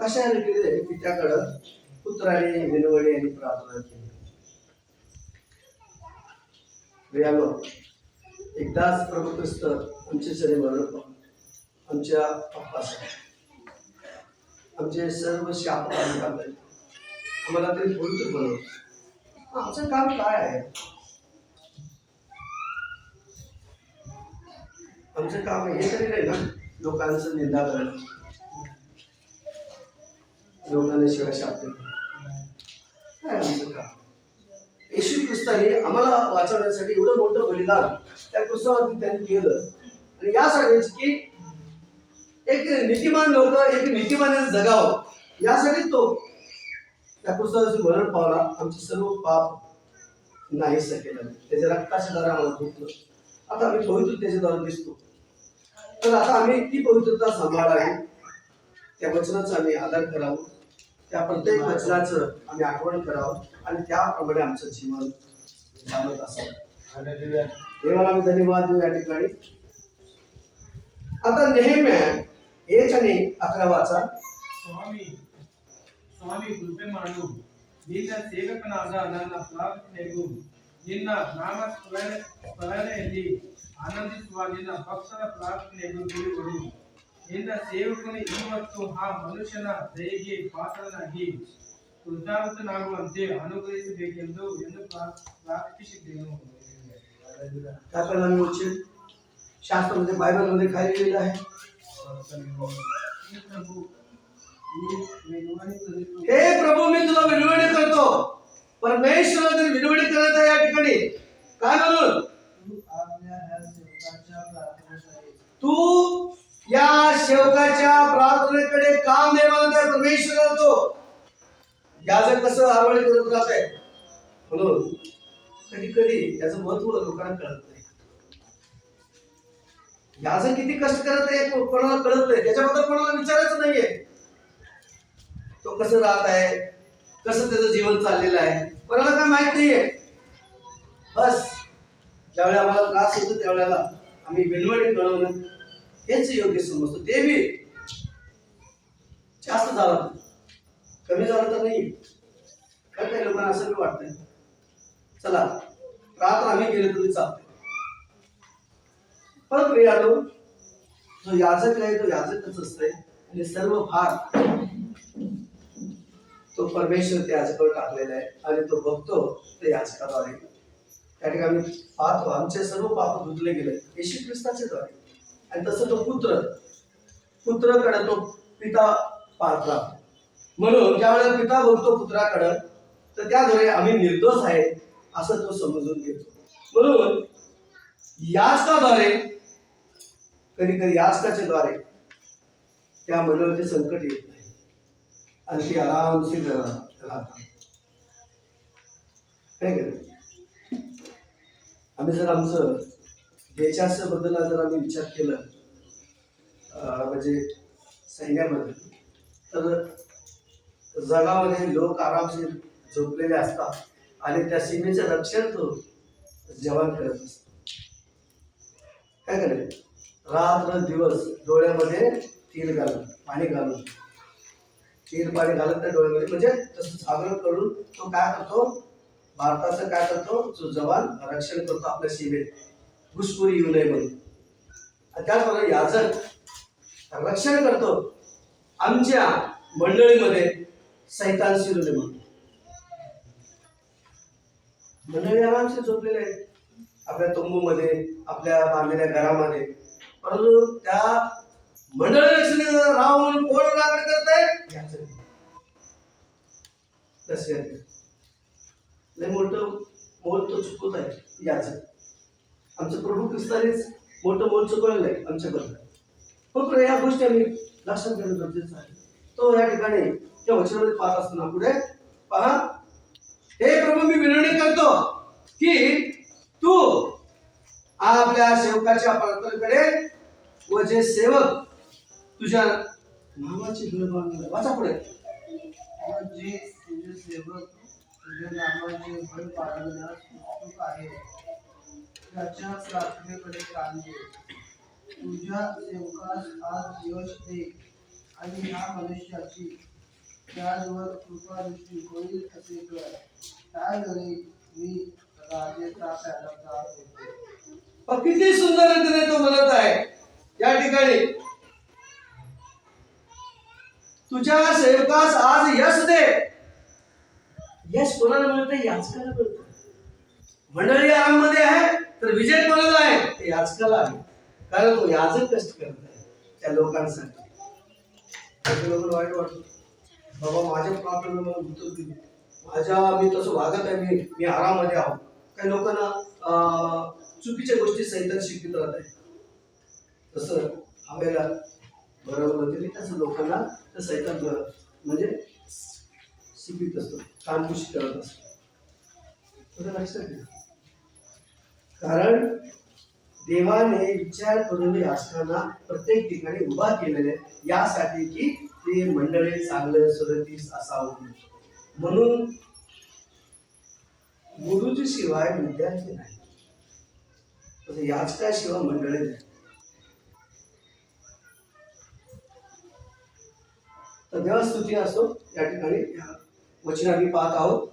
कशाने केले, पित्याकडं पुत्राने विनवणी आणि प्रार्थना केली. प्रियानो, एकदाच प्रभू ख्रिस्त आमचे शरीर मरण पाहून आमच्या पापासाठी आमचे सर्व शाप काढले, आम्हाला तरी पवित्र बनवलं. आमचं काम काय आहे? आमचं काम हे तरी नाही ना लोकांचं निंदा करणं, लोकांना शिवाय शाप देणं. काय आमचं काम? येशू ख्रिस्ताने आम्हाला वाचवण्यासाठी एवढं मोठं बलिदान त्या क्रिस्तावरती त्यांनी केलं. आणि यासाठी की एक नीतिमान लोक एक नीतिमानाने जगावं यासाठी तो त्या क्रिस्तावरती मरण पावला. आमचे सर्व पाप नाहीसे केलं, त्याच्या रक्ताच्या द्वारे आम्हाला धुतलं. आता आम्ही पवित्रतेच्या द्वारे दिसतो. तर आता आम्ही ती पवित्रता सांभाळावी, त्या वचनाचा आम्ही आदर करावं, त्या प्रत्येक वचनाचं आम्ही आठवण करावं आणि त्याप्रमाणे आमचं जीवन चालत असावं. देवाला आम्ही धन्यवाद देऊ या ठिकाणी. आता नेहम्या 1 आणि 11 वाचा. ಸ್ವಾಮಿ ಕೃಪೆ ಮಾಡು, ನಿನ್ನ ಸೇವಕನಾದ ನನ್ನ ಪ್ರಾರ್ಥನೆಗೂ ನಿನ್ನ ನಾಮ ಸ್ಮರಣೆಯಲ್ಲಿ ಆನಂದಿಸುವ ನಿನ್ನ ಭಕ್ತರ ಪ್ರಾರ್ಥನೆಗೂ ಗುರಿಗಳು ನಿನ್ನ ಸೇವಕನು ಇವತ್ತು ಆ ಮನುಷ್ಯನ ದಯೆಗೆ ಪಾತ್ರನಾಗಿ ಕೃತಾರ್ಥನಾಗುವಂತೆ ಅನುಗ್ರಹಿಸಬೇಕೆಂದು ಎಂದು ಪ್ರಾರ್ಥಿಸಿದ್ದೇನು. काय करणार मी उच्च शास्त्रामध्ये बायबलमध्ये काय लिहिलेलं आहे? हे प्रभू मी विनवणी करीतो. हे प्रभू मी तुला विनवणी करतो. परमेश्वराने विनवणी करत आहे या ठिकाणी. काय म्हणून? तू आपल्या ह्या सेवकाच्या प्रार्थनेसाठी तू या सेवकाच्या प्रार्थनेकडे काम दे म्हणत आहे परमेश्वराला. तो याजक कसं आरवळी करत राहत आहे म्हणून कधी कधी याचं महत्व लोकांना कळत नाही. याजक किती कष्ट करत आहे कोणाला कळत नाही. त्याच्याबद्दल कोणाला विचारायचं नाहीये. तो कसं राहत आहे, कसं त्याचं जीवन चाललेलं आहे, कोणाला काय माहित नाहीये. बस ज्यावेळेला आम्हाला त्रास होतो त्यावेळेला आम्ही विनवणी कळवणं हेच योग्य समजतो. ते बी जास्त झालं कमी झालं तर नाही. कारण काही लोकांना असं बी वाटतंय चला प्रार्थना आम्ही केली तुम्ही चालते. पण प्रियानो, जो याजक आहे तो याजकच असतंय आणि सर्व भार तो परमेश्वर त्या याजकावर टाकलेला आहे आणि तो बघतो त्या याजकाद्वारे. त्या ठिकाणी आम्ही पाहतो आमचे सर्व पाप धुतले गेले येशू ख्रिस्ताच्या द्वारे. आणि तसं तो पुत्राकडे तो पिता पाहत राहतो. म्हणून ज्यावेळेला पिता बघतो पुत्राकडे तर त्याद्वारे आम्ही निर्दोष आहे असं तो समजून घेतो. म्हणून याचकाद्वारे कधी कधी याचकाच्या द्वारे त्या मंडळीचे संकट येत नाही आणि ती आरामशीर राहतात. काय करत आम्ही जर आमचं देशाच्या बद्दल जर आम्ही विचार केला म्हणजे सैन्यामध्ये तर जगामध्ये लोक आरामशीर झोपलेले असतात आणि त्या सीमेचं रक्षण तो जवान करत असतो. काय करेल रात्र दिवस डोळ्यामध्ये तेल घालून पाणी घालून तेल पाणी घालत त्या डोळ्यामध्ये म्हणजे तसं जागरण करून तो काय करतो भारताचं काय करतो जो जवान रक्षण करतो आपल्या सीमेत घुसखोरी येऊ नये म्हणून. त्याचप्रमाणे याजक रक्षण करतो आमच्या मंडळीमध्ये सैतान शिरू नये म्हणून. मंडळी आरामशीर झोपलेले आहेत आपल्या तंबूमध्ये आपल्या बांधलेल्या घरामध्ये. परंतु त्या मंडळी रक्षण राव म्हणून कोण राखण करत आहे लय मोठं मोल तो चुकवत आहे याचं. आमचं प्रभू ख्रिस्तानेच मोठं मोल चुकवलेलं आहे आमच्याबद्दल. फक्त या गोष्टी आम्ही लक्षात घेणं गरजेचं आहे. तो या ठिकाणी त्या वचनामध्ये पाहत असताना पुढे पहा, हे प्रभू मी विनवणी करतो की तू आपल्या सेवकाच्या प्रार्थनेकडे व जे सेवक तुझ्या नामाची गळबांधून वाचा पुढे व जे तुझे सेवक तुझ्या नामाचे भर पाळण्यास उत्सुक आहे त्याच्या प्रार्थनेकडे कान दे. तुझ्या सेवकास आज यश दे आणि ह्या मनुष्याची त्यावर कृपादृष्टी होईल असे कर. त्यावेळी मी राजेचा प्याला होतो. किती सुंदर रीतीने तो म्हणत आहे या ठिकाणी तुझ्या सेवकास आज यश दे. यश कोणाला मिळतं? याचकाला मिळतं. मंडळी आराममध्ये आहे तर विजय कोणाला आहे? ते याचकाला आहे. कारण तो याजक कष्ट करत आहे त्या लोकांसाठी. लोकांना वाईट वाटतं बाबा माझ्या प्रॉब्लेम मला उत्तर दिली मी तसं वागत आहे मी आरामध्ये आहोत. काही लोकांना चुकीच्या गोष्टी सैतान शिकवित राहत आहे. तसं हवेला बरोबर होते तसं लोकांना तर सैतान म्हणजे शिकवित असतो कानपुशी करत असतो. लक्षात घ्या कारण देवाने विचार करून याचकांना प्रत्येक ठिकाणी उभा केलेले यासाठी की ते मंडळी चांगलं सुरक्षित असावं म्हणून. गुरुजी शिवाय विद्यार्थी नाही तसं याचकाशिवाय मंडळी नाही. तर देवा स्तुती असो या ठिकाणी वचन आम्ही पाहत आहोत.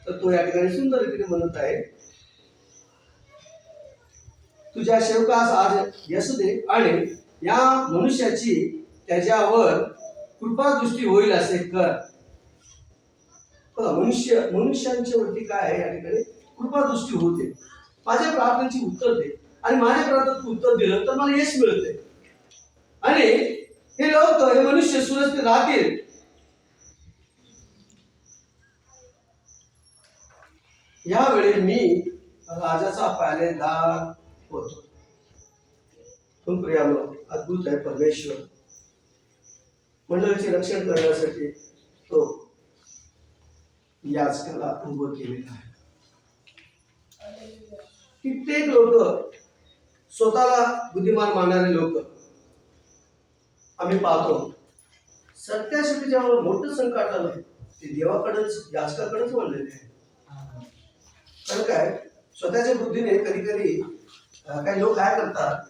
तर तो या ठिकाणी सुंदर रीतीने म्हणत आहे तुझ्या सेवकास आज यश दे आणि या मनुष्याची त्याच्यावर कृपादृष्टी होईल असे कर. बघा, मनुष्यांच्या वरती काय आहे या ठिकाणी कृपादृष्टी होते. माझ्या प्रार्थनेची उत्तर दे आणि माझ्या प्रार्थनेचं उत्तर दिलं तर मला यश मिळते आणि हे लोक हे मनुष्य सुरक्षित राहतील. यावेळी मी राजाचा पालेदार होतो. पण प्रियानो, अद्भुत आहे परमेश्वर. मंडळीचे रक्षण करण्यासाठी तो याचकाला उभं केलेलं आहे. कित्येक लोक स्वतःला बुद्धिमान मानणारे लोक आम्ही पाहतो, सत्यासाठी जेव्हा मोठं संकट आलं ते देवाकडेच याचकाकडेच वळलेले आहे. कारण काय, स्वतःच्या बुद्धीने कधी कधी काही लोक काय करतात,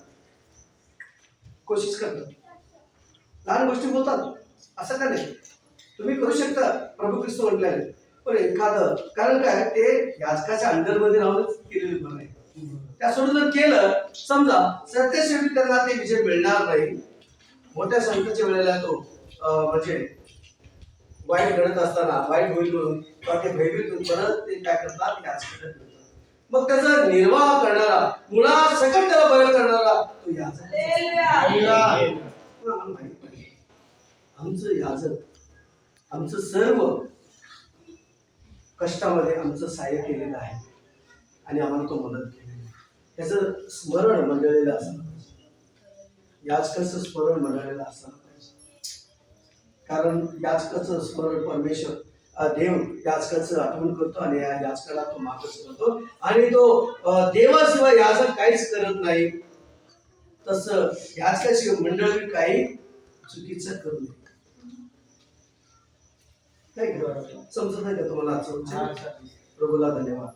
कोशिश करतात, लहान गोष्टी बोलतात. असं का नाही, तुम्ही करू शकता प्रभू ख्रिस्त म्हटल्याने, पण एखादं कारण काय ते याचकाच्या अंडरमध्ये राहूनच केलेलं बरं आहे. त्या सोडून जर केलं, समजा सत्याशिवाय त्यांना ते विजय मिळणार नाही. मोठ्या संकटाच्या वेळेला तो म्हणजे वाईट घडत असताना वाईट होईल म्हणून ते भयभीत होऊन परत ते काय करतात, याचकडे फिरतात. मग त्याचा निर्वाह करणारा, मुळात सकट त्याला बरं करणारा तो याचक. आमचं याजक आमचं सर्व कष्टामध्ये आमचं सहाय्य केलेलं आहे आणि आम्हाला तो मदत केलेली आहे. त्याचं स्मरण मंडळलेलं असलं पाहिजे. याचकाचं स्मरण मंडळलेलं असलं पाहिजे. कारण याचकाचं स्मरण परमेश्वर देव याचकाचं आठवण करतो आणि या याचकाला तो माफच करतो आणि तो देवाशिवाय याचक काहीच करत नाही. तसं याचकाशिवाय मंडळी काही चुकीचं करू नये. समजत नाही का तुम्हाला आजचं? प्रभूला धन्यवाद.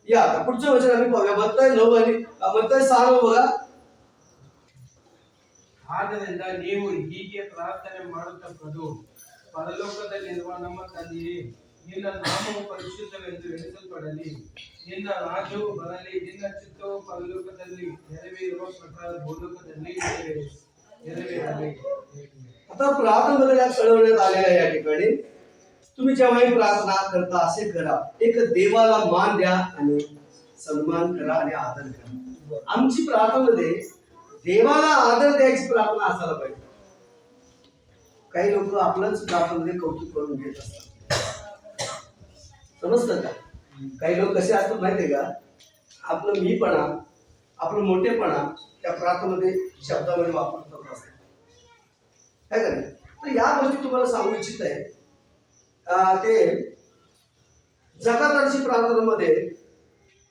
या आता पुढचं वचन आम्ही पाहूया. म्हणताय 9 आणि म्हणताय 6 बघा. ಆದ್ದರಿಂದ ನೀವು ಹೀಗೆ ಪ್ರಾರ್ಥನೆ ಮಾಡುತ್ತಪ್ಪದು, ಪರಲೋಕದಲ್ಲಿರುವ ನಮ್ಮ ತಂದೆಯೇ, ನಿನ್ನ ನಾಮವು ಪರಿಶುದ್ಧವೆಂದು ಎಣಿಸಲ್ಪಡಲಿ, ನಿನ್ನ ರಾಜ್ಯವು ಬರಲಿ, ನಿನ್ನ ಚಿತ್ತವು ಪರಲೋಕದಲ್ಲಿ ನೆರವೇರುವ ಪ್ರಕಾರ ಭೂಲೋಕದಲ್ಲಿ ನೆರವೇರಲಿ. आता प्रार्थनेमध्ये कळवण्यात आलेल्या या ठिकाणी तुम्ही जेव्हाही प्रार्थना करता असे करा, एक देवाला मान द्या आणि सन्मान करा आणि आदर करा. आमची प्रार्थनेमध्ये देवाला आदर द्यायची प्रार्थना असायला पाहिजे. काही लोक आपलंच प्रार्थनेमध्ये कौतुक करून घेत असतात. समजतं का? काही लोक कसे असतात माहितीये का, आपलं मीपणा, आपलं मोठेपणा त्या प्रार्थनेमध्ये शब्दामध्ये वापरतात असतात, है का नाही? तर या गोष्टी तुम्हाला सांगू इच्छित आहे. ते जगाताची प्रार्थनेमध्ये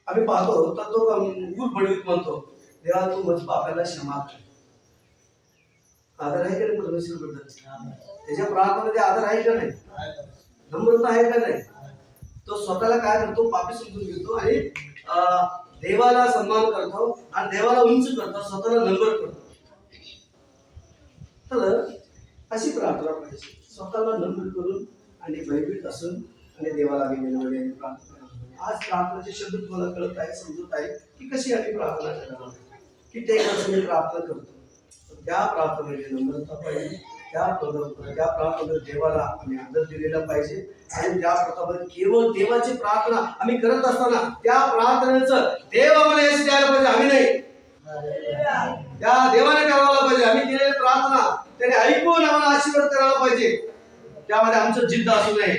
आम्ही पाहतो तर तो गुरबडवीत म्हणतो, देवा तू माझ्या पापाला क्षमा कर. आदर आहे का नाही परमेश्वरबद्दल? त्याच्या प्रार्थनेमध्ये आदर आहे का नाही? नम्रता आहे का नाही? तो स्वतःला काय करतो, पापी समजून घेतो आणि देवाला सन्मान करतो आणि देवाला उंच करतो, स्वतःला नम्र करतो. तर अशी प्रार्थना पाहिजे, स्वतःला नम्र करून आणि भयभीत असून आणि देवाला विनम्रतेने प्रार्थना करा. आज प्रार्थनेचे शब्द तुम्हाला कळत आहे, समजत आहे की कशी आम्ही प्रार्थना करणार. कित्येक वर्ष मी प्रार्थना करतो, त्या प्रार्थनेची नम्रता पाहिजे. त्या प्रार्थनेत देवाला आम्ही आदर दिलेला पाहिजे आणि त्या प्रार्थनेत केवळ देवाची प्रार्थना आम्ही करत असताना त्या प्रार्थनेचं देव आम्हाला यश द्यायला पाहिजे, आम्ही नाही. त्या देवाने करायला पाहिजे. आम्ही केलेली प्रार्थना त्याने ऐकून आम्हाला आशीर्वाद करायला पाहिजे. त्यामध्ये आमचं जिद्द असू नये.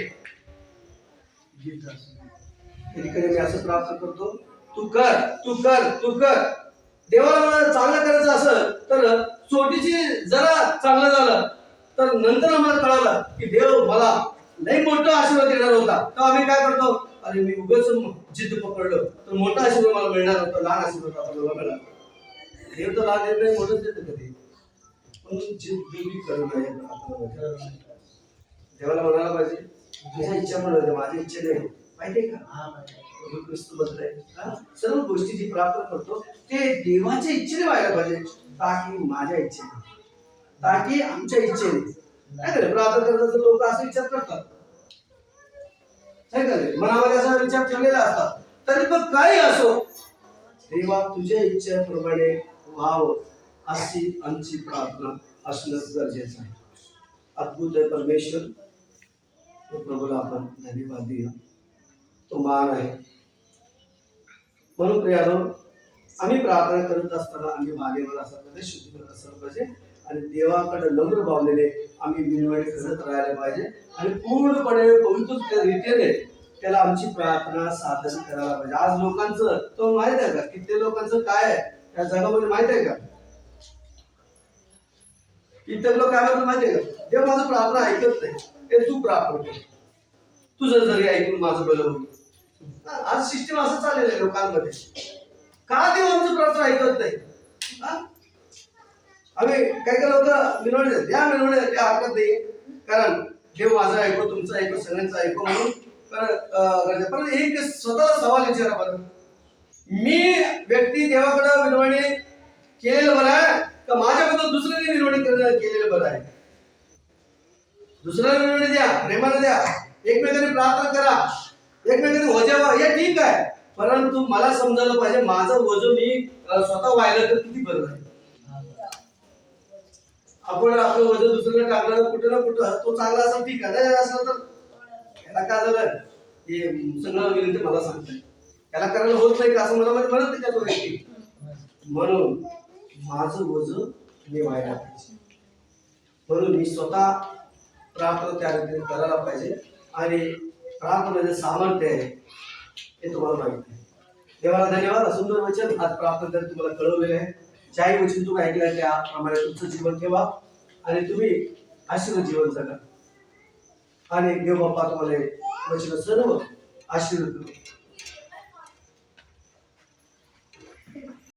कधी कधी मी असं प्रार्थना करतो, तू कर तू कर तू कर. देवाला मला चांगलं करायचं असं तर छोटीशी जरा चांगलं झालं तर नंतर आम्हाला कळालं की देव मला लई मोठा आशीर्वाद देणार होता. तर आम्ही काय करतो, अरे मी उगाच जिद्द पकडलो तर मोठा आशीर्वाद मला मिळणार होता, लहान आशीर्वाद आपल्याला मिळाला. देव तर लहान देत नाही, मोठंच देतं कधी. पण जिद्द करू नये. देवाला म्हणायला पाहिजे तुझ्या इच्छा म्हणून माझी इच्छा नाही, माहितीये का? प्रभू ख्रिस्त बदलाय सर्व गोष्टी जी प्रार्थना करतो ते देवाच्या इच्छेने व्हायला पाहिजे, ताकी माझ्या इच्छेने, ताकी आमच्या इच्छेने. काय करे प्रार्थना करतात लोक असा विचार करतात, काय करे मनामध्ये असा विचार ठेवलेला असतात. तरी पण काही असो देवा तुझ्या इच्छेप्रमाणे व्हावं अशी आमची प्रार्थना असणं गरजेचं आहे. अद्भुत आहे परमेश्वर, तो प्रभूला आपण धन्यवाद देऊया, तो मान आहे. म्हणून प्रियानो, आम्ही प्रार्थना करत असताना आम्ही भागेवर असलं पाहिजे, शुद्धीवर असलं पाहिजे आणि देवाकडे नम्र भावनेने आम्ही विनवणी करत राहायला पाहिजे आणि पूर्णपणे पवित्र रीतीने त्याला आमची प्रार्थना साधन करायला पाहिजे. आज लोकांचं तो माहित आहे का, किती लोकांचं काय आहे त्या जगामध्ये माहित आहे का? कित्येक लोक काय म्हणतात माहिती आहे का, देव माझं प्रार्थना ऐकत नाही, ते तू प्रार्थना कर, तुझं जरी ऐकून माझं बरं होईल. आज सिस्टम असं चाललेलं आहे लोकांमध्ये. का देव आमचं प्रार्थना ऐकत नाही? आम्ही काही लोक मिळवणे द्या, मिळवणे त्या हरकत नाही, कारण देव माझं ऐकू, तुमचं ऐकू, सगळ्यांचं ऐकू म्हणून. पण एक स्वतःला सवाल विचारा बरं, मी व्यक्ती देवाकडे विनवणी केलेलं बरं आहे का माझ्याबद्दल दुसऱ्याने विनवणी केलेलं बरं आहे? दुसऱ्याला विनवणी द्या, प्रेमाने द्या, एकमेकांनी प्रार्थना करा, एकमेकांनी वजावा, हे ठीक आहे, परंतु मला समजायला पाहिजे माझं वजन मी स्वतः व्हायला तर किती बरं आहे. आपण आपलं वजन दुसऱ्याला टाकलं कुठं ना कुठं, तो चांगला असेल ठीक आहे, नाही असलं तर याला काय झालं हे सगळं विनंती मला सांगताय, याला करायला होत नाही का असं मला म्हणत नाही का तो व्यक्ती. म्हणून माझं वजन मी व्हायला पाहिजे, म्हणून मी स्वतः प्रार्थना त्या रीतीने करायला पाहिजे आणि प्रार्थनेचे सामर्थ्य आहे हे तुम्हाला माहित आहे. देवाला धन्यवाद. सुंदर वचन आज प्रार्थना तुम्हाला कळवलेलं आहे. ज्याही वचन तुम्ही ऐकलं त्याप्रमाणे तुमचं जीवन ठेवा आणि तुम्ही आशीर्वाद जीवन जगा आणि देव बाप्पा तुम्हाला वचन सर्व आशीर्वाद